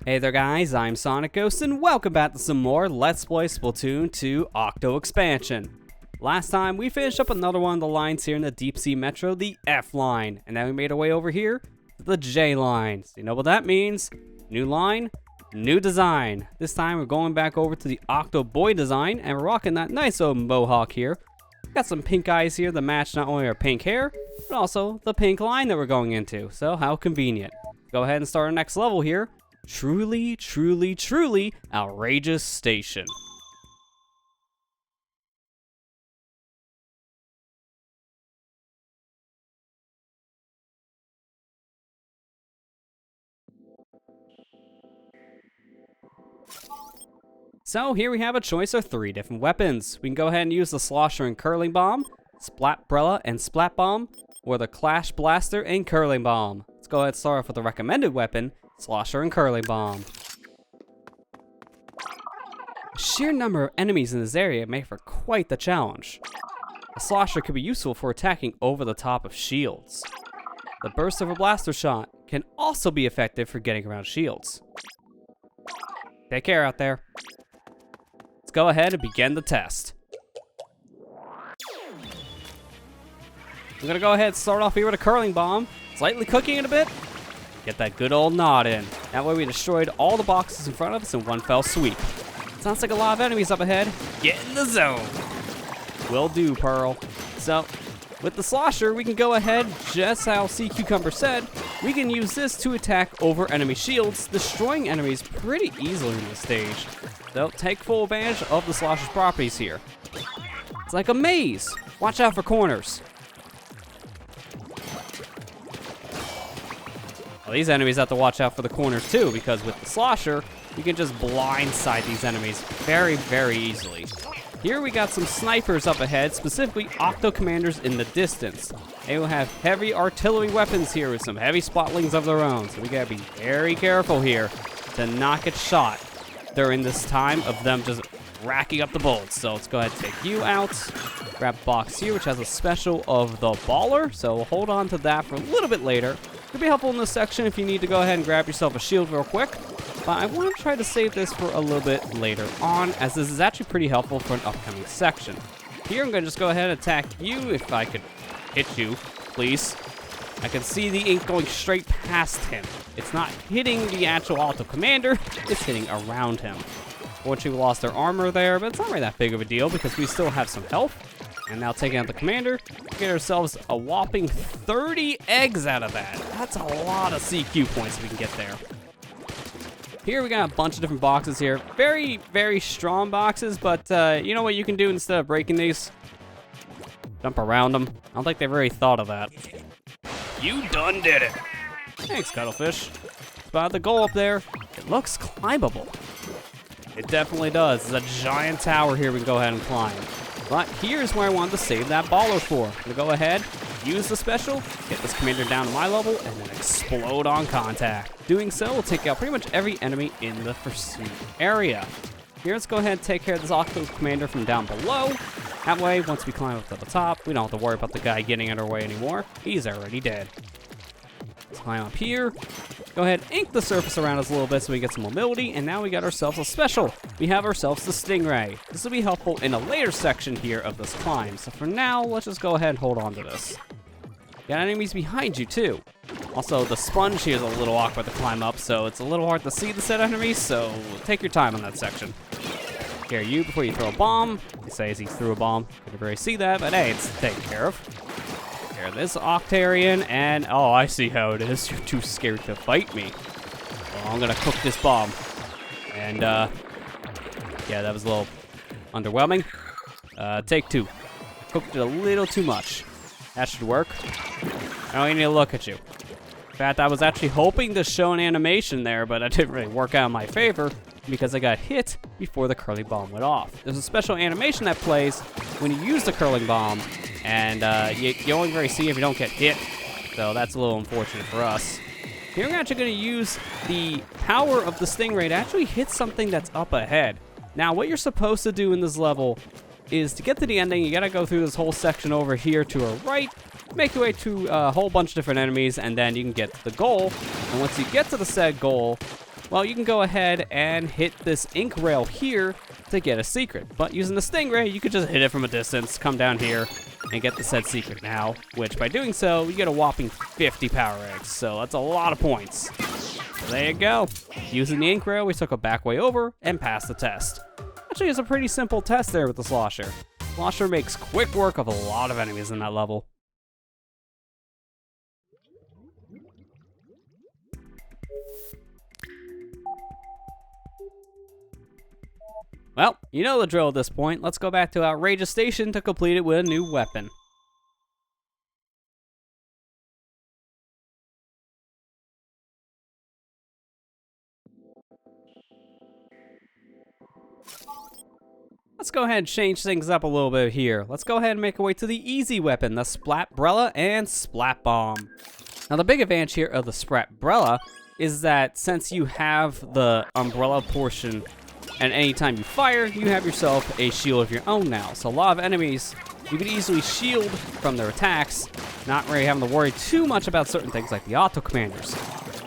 Hey there guys, I'm SonicGhost and welcome back to some more Let's Play Splatoon 2 Octo expansion. Last time we finished up another one of the lines here in the Deep Sea Metro, the F line, and now we made our way over here to the J line. So you know what that means? New line, new design. This time we're going back over to the Octo Boy design and we're rocking that nice old mohawk here. Got some pink eyes here that match not only our pink hair, but also the pink line that we're going into. So how convenient. Go ahead and start our next level here. Truly, truly, truly outrageous station. So here we have a choice of 3 different weapons. We can go ahead and use the Slosher and Curling Bomb, Splatbrella and Splat Bomb, or the Clash Blaster and Curling Bomb. Let's go ahead and start off with the recommended weapon, Slosher and Curling Bomb. The sheer number of enemies in this area make for quite the challenge. A Slosher could be useful for attacking over the top of shields. The burst of a blaster shot can also be effective for getting around shields. Take care out there. Let's go ahead and begin the test. I'm gonna go ahead and start off here with a Curling Bomb, slightly cooking it a bit. Get that good old nod in. That way we destroyed all the boxes in front of us in one fell sweep. Sounds like a lot of enemies up ahead. Get in the zone. Will do, Pearl. So, with the Slosher, we can go ahead, just how Sea Cucumber said, we can use this to attack over enemy shields, destroying enemies pretty easily in this stage. So, take full advantage of the Slosher's properties here. It's like a maze. Watch out for corners. Well, these enemies have to watch out for the corners too, because with the Slosher, you can just blindside these enemies very, very easily. Here we got some snipers up ahead, specifically Octo commanders in the distance. They will have heavy artillery weapons here with some heavy spotlings of their own, so we gotta be very careful here to not get shot during this time of them just racking up the bolts. So let's go ahead and take you out. Grab box here, which has a special of the baller, so we'll hold on to that for a little bit later. Could be helpful in this section if you need to go ahead and grab yourself a shield real quick. But I want to try to save this for a little bit later on, as this is actually pretty helpful for an upcoming section. Here I'm going to just go ahead and attack you, if I could hit you, please. I can see the ink going straight past him. It's not hitting the actual Octo Commander, it's hitting around him. Fortunately, we lost their armor there, but it's not really that big of a deal because we still have some health. And now taking out the commander, get ourselves a whopping 30 eggs out of that. That's a lot of CQ points we can get there. Here we got a bunch of different boxes here. Very, very strong boxes, but you know what you can do instead of breaking these? Jump around them. I don't think they've really thought of that. You done did it. Thanks, Cuttlefish. Spot the goal up there. It looks climbable. It definitely does. There's a giant tower here we can go ahead and climb. But here's where I wanted to save that baller for. I'm gonna go ahead, use the special, get this commander down to my level, and then explode on contact. Doing so will take out pretty much every enemy in the pursuit area. Here, let's go ahead and take care of this Octo commander from down below. That way, once we climb up to the top, we don't have to worry about the guy getting in our way anymore. He's already dead. Let's climb up here. Go ahead, ink the surface around us a little bit so we get some mobility, and now we got ourselves a special. We have ourselves the Stingray. This will be helpful in a later section here of this climb. So for now, let's just go ahead and hold on to this. Got enemies behind you too. Also, the sponge here is a little awkward to climb up, so it's a little hard to see the set enemies, so take your time on that section. Scare you before you throw a bomb. He says he threw a bomb. Couldn't really see that, but hey, it's taken care of. This Octarian, and oh, I see how it is. You're too scared to fight me. Well, I'm gonna cook this bomb. And yeah, that was a little underwhelming. Take 2. Cooked it a little too much. That should work. I don't even need to look at you. In fact, I was actually hoping to show an animation there, but it didn't really work out in my favor because I got hit before the curling bomb went off. There's a special animation that plays when you use the curling bomb, and you only really see if you don't get hit, so that's a little unfortunate for us. Here we're actually going to use the power of the Stingray to actually hit something that's up ahead. Now, what you're supposed to do in this level is to get to the ending, you got to go through this whole section over here to our right, make your way to a whole bunch of different enemies, and then you can get to the goal. And once you get to the said goal, Well, you can go ahead and hit this ink rail here to get a secret. But using the stingray, you could just hit it from a distance, come down here, and get the said secret now, which by doing so, you get a whopping 50 power eggs. So that's a lot of points. So there you go. Using the ink rail, we took a back way over and passed the test. Actually, it's a pretty simple test there with the Slosher. Slosher makes quick work of a lot of enemies in that level. Well, you know the drill at this point. Let's go back to Outrageous Station to complete it with a new weapon. Let's go ahead and change things up a little bit here. Let's go ahead and make our way to the easy weapon, the Splatbrella and Splat Bomb. Now the big advantage here of the Splatbrella is that since you have the umbrella portion, and anytime you fire, you have yourself a shield of your own now. So a lot of enemies, you can easily shield from their attacks, not really having to worry too much about certain things like the Octo commanders.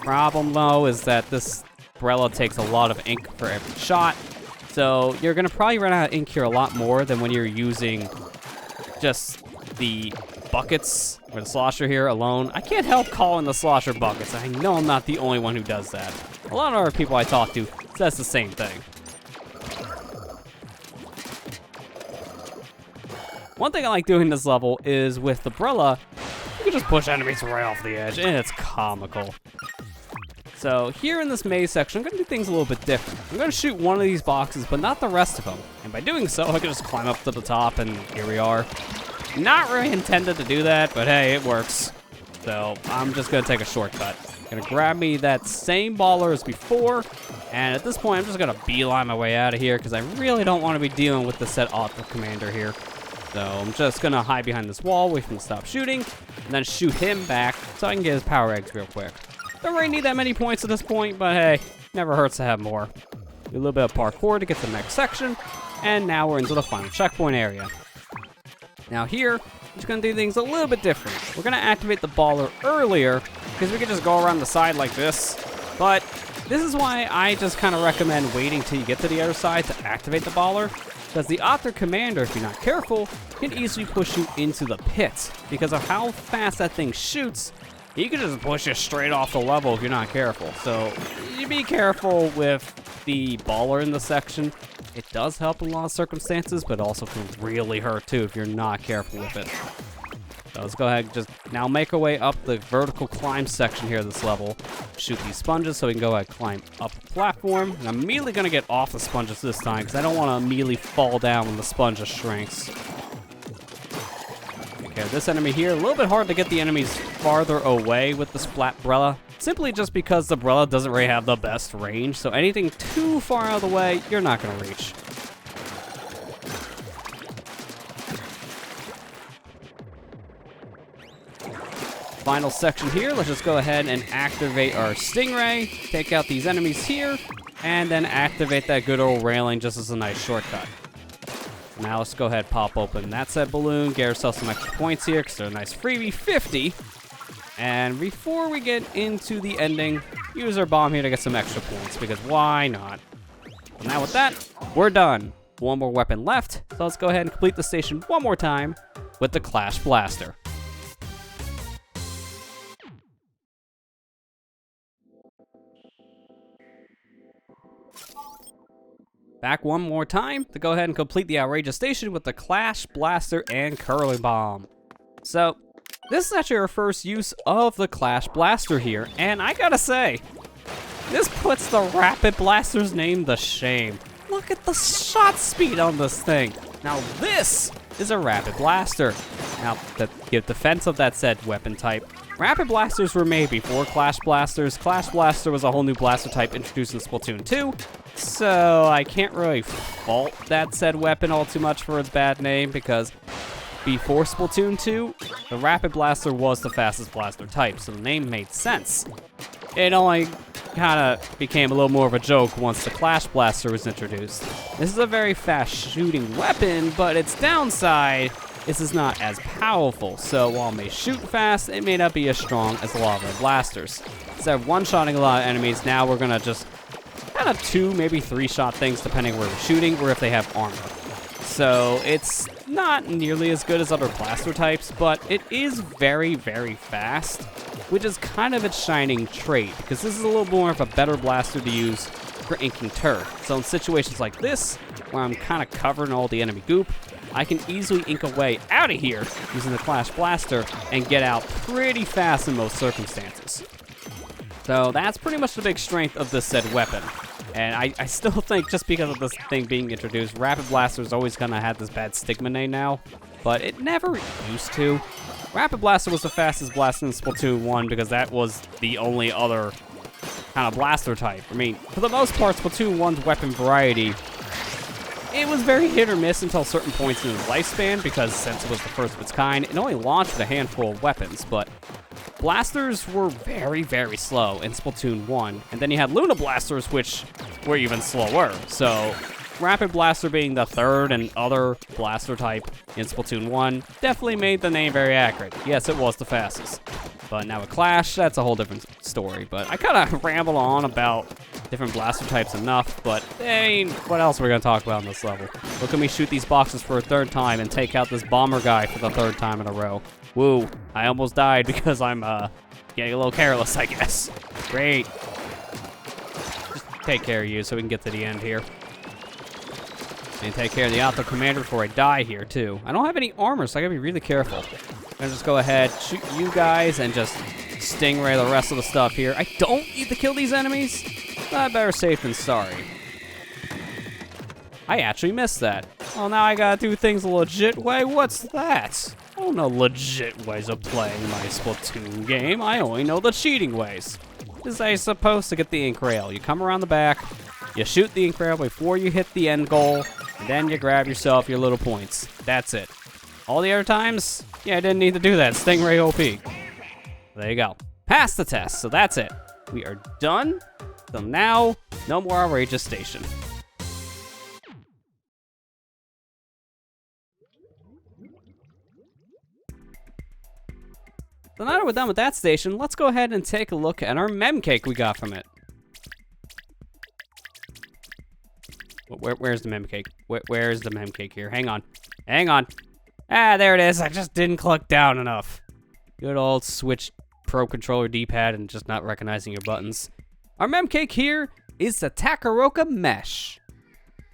Problem though is that this umbrella takes a lot of ink for every shot. So you're going to probably run out of ink here a lot more than when you're using just the buckets or the Slosher here alone. I can't help calling the Slosher buckets. I know I'm not the only one who does that. A lot of other people I talk to says the same thing. One thing I like doing in this level is with the umbrella, you can just push enemies right off the edge, and it's comical. So here in this maze section, I'm going to do things a little bit different. I'm going to shoot one of these boxes, but not the rest of them. And by doing so, I can just climb up to the top, and here we are. Not really intended to do that, but hey, it works. So I'm just going to take a shortcut. Going to grab me that same baller as before, and at this point, I'm just going to beeline my way out of here, because I really don't want to be dealing with the said Octo commander here. So I'm just going to hide behind this wall, wait for him to stop shooting, and then shoot him back so I can get his power eggs real quick. Don't really need that many points at this point, but hey, never hurts to have more. Do a little bit of parkour to get to the next section, and now we're into the final checkpoint area. Now here, we're just going to do things a little bit different. We're going to activate the baller earlier, because we can just go around the side like this, but this is why I just kind of recommend waiting till you get to the other side to activate the baller, because the Octo commander, if you're not careful, can easily push you into the pit, because of how fast that thing shoots. You can just push you straight off the level if you're not careful. So you be careful with the baller in the section. It does help in a lot of circumstances, but also can really hurt too if you're not careful with it. So let's go ahead and just now make our way up the vertical climb section here of this level. Shoot these sponges so we can go ahead and climb up the platform. And I'm immediately going to get off the sponges this time because I don't want to immediately fall down when the sponge just shrinks. Okay, this enemy here, a little bit hard to get the enemies farther away with the Splatbrella, simply just because the umbrella doesn't really have the best range, so anything too far out of the way, you're not going to reach. Final section here, let's just go ahead and activate our Stingray, take out these enemies here, and then activate that good old railing just as a nice shortcut. Now let's go ahead and pop open that said balloon, get ourselves some extra points here because they're a nice freebie, 50. And before we get into the ending, use our bomb here to get some extra points because why not? Now with that, we're done. One more weapon left, so let's go ahead and complete the station one more time with the Clash Blaster. Back one more time to go ahead and complete the Outrageous Station with the Clash Blaster and Curling Bomb. So, this is actually our first use of the Clash Blaster here, and I gotta say, this puts the Rapid Blaster's name to shame. Look at the shot speed on this thing. Now this is a Rapid Blaster. Now, to give defense of that said weapon type, Rapid Blasters were made before Clash Blasters. Clash Blaster was a whole new blaster type introduced in Splatoon 2, so I can't really fault that said weapon all too much for its bad name, because before Splatoon 2, the Rapid Blaster was the fastest blaster type, so the name made sense. It only kind of became a little more of a joke once the Clash Blaster was introduced. This is a very fast shooting weapon, but its downside is it's not as powerful, so while it may shoot fast, it may not be as strong as a lot of our blasters. Instead of one-shotting a lot of enemies, now we're going to just kind of 2, maybe 3-shot things depending where we're shooting or if they have armor. So it's not nearly as good as other blaster types, but it is very, very fast, which is kind of its shining trait, because this is a little more of a better blaster to use for inking turf. So in situations like this, where I'm kind of covering all the enemy goop, I can easily ink a way out of here using the Clash Blaster and get out pretty fast in most circumstances. So that's pretty much the big strength of this said weapon. And I still think, just because of this thing being introduced, Rapid Blaster's always kind of had this bad stigma name now, but it never used to. Rapid Blaster was the fastest blaster in Splatoon 1 because that was the only other kind of blaster type. I mean, for the most part, Splatoon 1's weapon variety, it was very hit or miss until certain points in its lifespan, because since it was the first of its kind, it only launched with a handful of weapons, but blasters were very, very slow in Splatoon 1, and then you had Luna Blasters, which were even slower. So Rapid Blaster being the third and other blaster type in Splatoon 1 definitely made the name very accurate. Yes, it was the fastest. But now with Clash, that's a whole different story. But I kind of ramble on about different blaster types enough, but hey, what else are we going to talk about in this level? Look at me shoot these boxes for a third time and take out this bomber guy for the third time in a row. Woo, I almost died because I'm getting a little careless, I guess. Great. Just take care of you so we can get to the end here. And take care of the Octo Commander before I die here, too. I don't have any armor, so I gotta be really careful. I'm gonna just go ahead, shoot you guys, and just stingray the rest of the stuff here. I don't need to kill these enemies. Better safe than sorry. I actually missed that. Well, now I gotta do things a legit way. What's that? I don't know legit ways of playing my Splatoon game. I only know the cheating ways. This is how you're supposed to get the ink rail. You come around the back, you shoot the ink rail before you hit the end goal, and then you grab yourself your little points. That's it. All the other times, yeah, I didn't need to do that. Stingray OP. There you go. Passed the test, so that's it. We are done. So now, no more outrageous station. So now that we're done with that station, let's go ahead and take a look at our mem cake we got from it. Where's the mem cake? Where's the mem cake here? Hang on. Hang on. Ah, there it is. I just didn't click down enough. Good old Switch Pro Controller D-pad and just not recognizing your buttons. Our mem cake here is the Takaroka Mesh.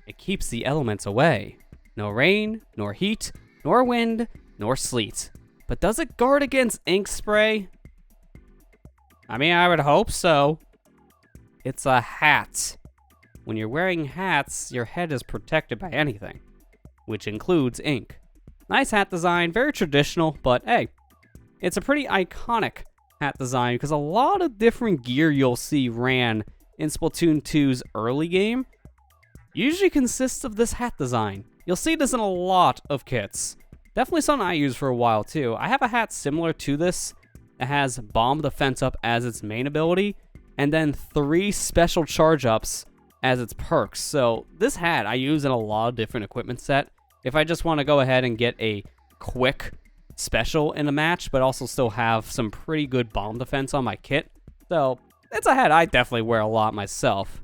It keeps the elements away. No rain, nor heat, nor wind, nor sleet. But does it guard against ink spray? I mean, I would hope so. It's a hat. When you're wearing hats, your head is protected by anything, which includes ink. Nice hat design, very traditional, but hey, it's a pretty iconic hat design because a lot of different gear you'll see ran in Splatoon 2's early game usually consists of this hat design. You'll see this in a lot of kits. Definitely something I use for a while too. I have a hat similar to this that has Bomb Defense Up as its main ability, and then 3 special charge ups as its perks. So this hat I use in a lot of different equipment set. If I just want to go ahead and get a quick special in a match, but also still have some pretty good bomb defense on my kit. So it's a hat I definitely wear a lot myself.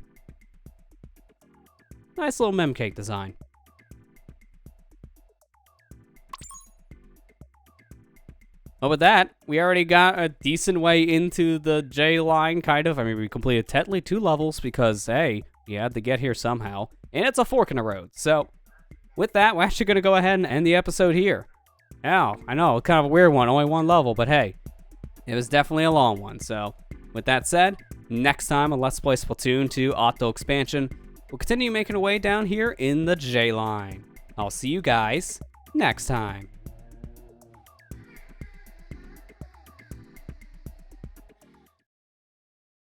Nice little mem cake design. Well, with that, we already got a decent way into the J line, kind of. I mean, we completed technically 2 levels because, hey, you had to get here somehow. And it's a fork in the road. So, with that, we're actually going to go ahead and end the episode here. Now, I know, kind of a weird one, only 1 level, but hey, it was definitely a long one. So, with that said, next time on Let's Play Splatoon 2 Octo Expansion, we'll continue making our way down here in the J line. I'll see you guys next time.